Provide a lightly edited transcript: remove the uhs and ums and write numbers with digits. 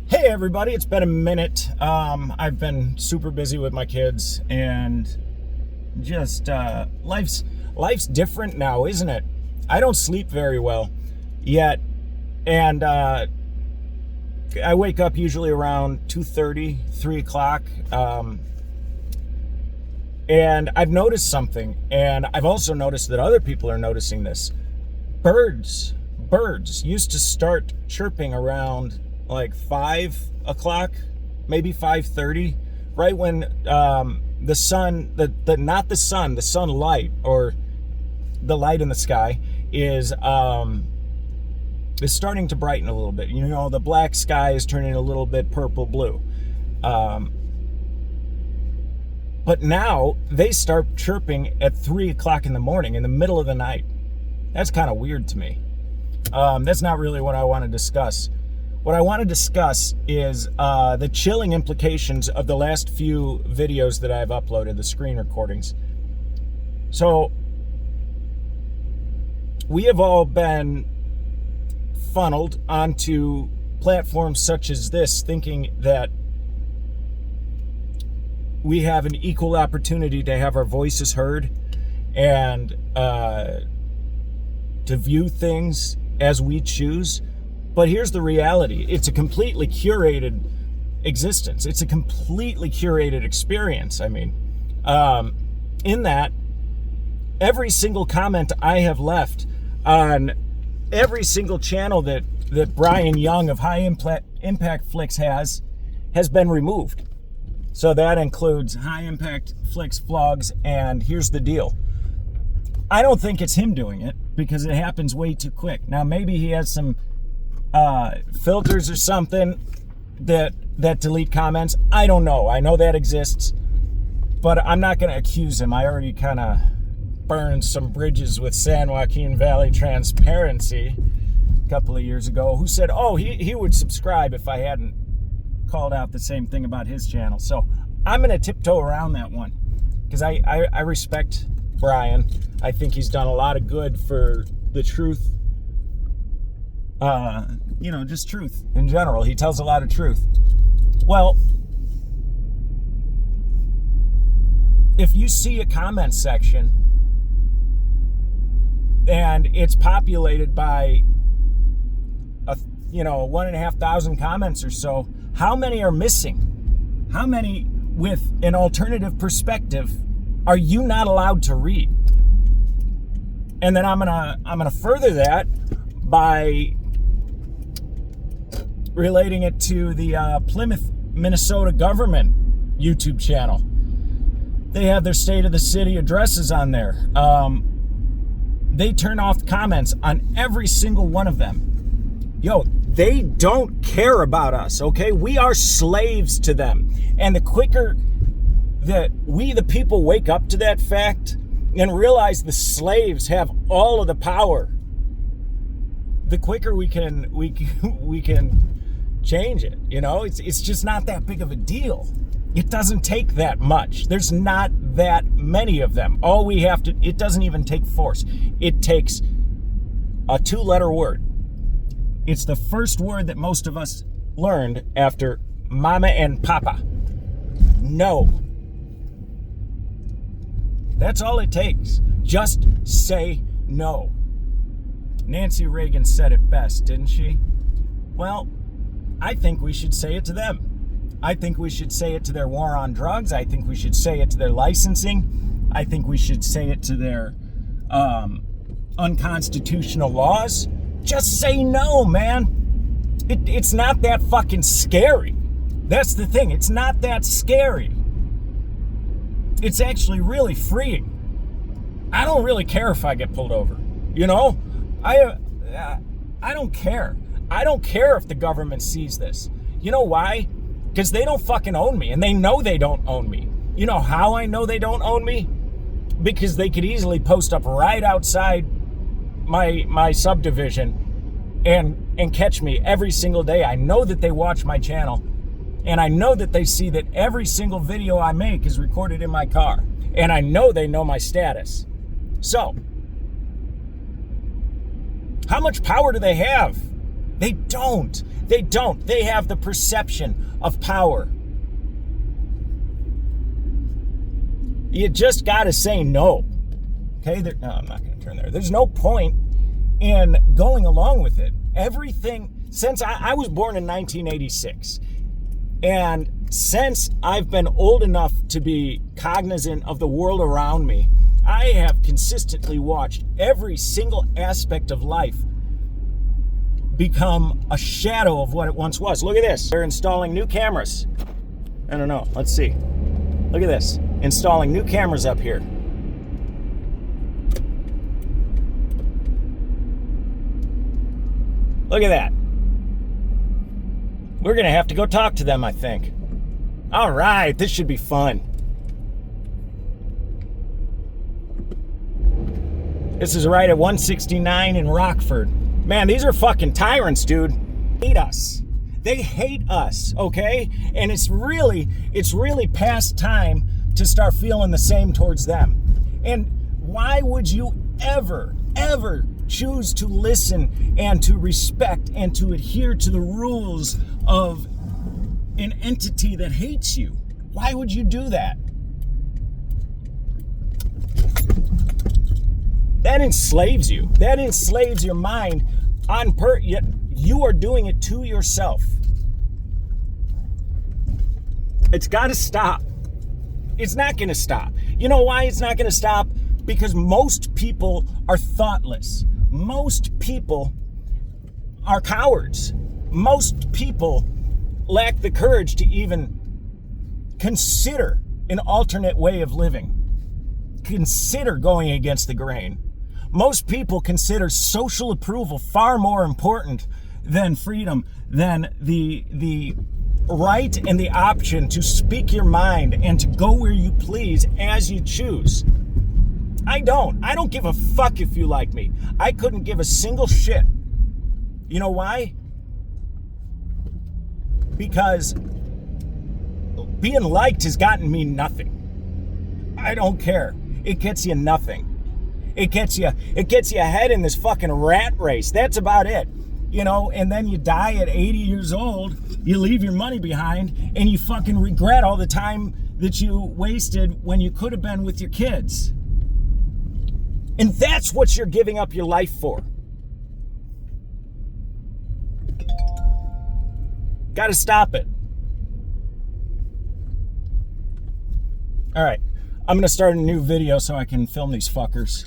Hey everybody, it's been a minute. I've been super busy with my kids and just life's different now, isn't it? I don't sleep very well yet, and I wake up usually around 2:30, 3 o'clock, and I've noticed something, and I've also noticed that other people are noticing this. Birds used to start chirping around like 5 o'clock, maybe 5:30, right when the sun, not the sun, the sunlight or the light in the sky is starting to brighten a little bit. You know, the black sky is turning a little bit purple blue. But now they start chirping at 3 o'clock in the morning, in the middle of the night. That's kind of weird to me. That's not really what I want to discuss. What I want to discuss is the chilling implications of the last few videos that I've uploaded, the screen recordings. So, we have all been funneled onto platforms such as this, thinking that we have an equal opportunity to have our voices heard and to view things as we choose. But here's the reality. It's a completely curated existence. It's a completely curated experience. I mean, in that, every single comment I have left on every single channel that Brian Young of High Impact Flicks has been removed. So that includes High Impact Flicks vlogs, and here's the deal. I don't think it's him doing it because it happens way too quick. Now, maybe he has some filters or something that delete comments. I don't know. I know that exists, but I'm not going to accuse him. I already kind of burned some bridges with San Joaquin Valley Transparency a couple of years ago, who said, oh, he would subscribe if I hadn't called out the same thing about his channel. So I'm going to tiptoe around that one because I respect Brian. I think he's done a lot of good for the truth. Just truth in general. He tells a lot of truth. Well, if you see a comment section and it's populated by 1,500 comments or so, how many are missing? How many with an alternative perspective are you not allowed to read? And then I'm gonna further that by relating it to the Plymouth, Minnesota government YouTube channel. They have their state of the city addresses on there. They turn off comments on every single one of them. Yo, they don't care about us, okay? We are slaves to them. And the quicker that we, the people, wake up to that fact and realize the slaves have all of the power, the quicker we can change it. You know, it's just not that big of a deal. It doesn't take that much. There's not that many of them. All we have to, it doesn't even take force. It takes a 2-letter word. It's the first word that most of us learned after mama and papa. No. That's all it takes. Just say no. Nancy Reagan said it best, didn't she? Well, I think we should say it to them. I think we should say it to their war on drugs. I think we should say it to their licensing. I think we should say it to their unconstitutional laws. Just say no, man. It's not that fucking scary. That's the thing. It's not that scary. It's actually really freeing. I don't really care if I get pulled over. You know? I don't care. I don't care if the government sees this. You know why? Because they don't fucking own me, and they know they don't own me. You know how I know they don't own me? Because they could easily post up right outside my subdivision and catch me every single day. I know that they watch my channel, and I know that they see that every single video I make is recorded in my car, and I know they know my status. So, how much power do they have? They don't. They don't. They have the perception of power. You just got to say no. Okay? No, I'm not going to turn there. There's no point in going along with it. Everything, since I was born in 1986, and since I've been old enough to be cognizant of the world around me, I have consistently watched every single aspect of life become a shadow of what it once was. Look at this. They're installing new cameras. I don't know. Let's see. Look at this. Installing new cameras up here. Look at that. We're going to have to go talk to them, I think. All right, this should be fun. This is right at 169 in Rockford. Man, these are fucking tyrants, dude. Hate us. They hate us, okay? And it's really past time to start feeling the same towards them. And why would you ever choose to listen and to respect and to adhere to the rules of an entity that hates you? Why would you do that? That enslaves you. That enslaves your mind yet you are doing it to yourself. It's got to stop. It's not going to stop. You know why it's not going to stop? Because most people are thoughtless. Most people are cowards. Most people lack the courage to even consider an alternate way of living. Consider going against the grain. Most people consider social approval far more important than freedom, than the right and the option to speak your mind and to go where you please as you choose. I don't give a fuck if you like me. I couldn't give a single shit. You know why? Because being liked has gotten me nothing. I don't care. It gets you nothing. It gets you ahead in this fucking rat race. That's about it. You know, and then you die at 80 years old, you leave your money behind, and you fucking regret all the time that you wasted when you could have been with your kids. And that's what you're giving up your life for. Gotta stop it. All right, I'm gonna start a new video so I can film these fuckers.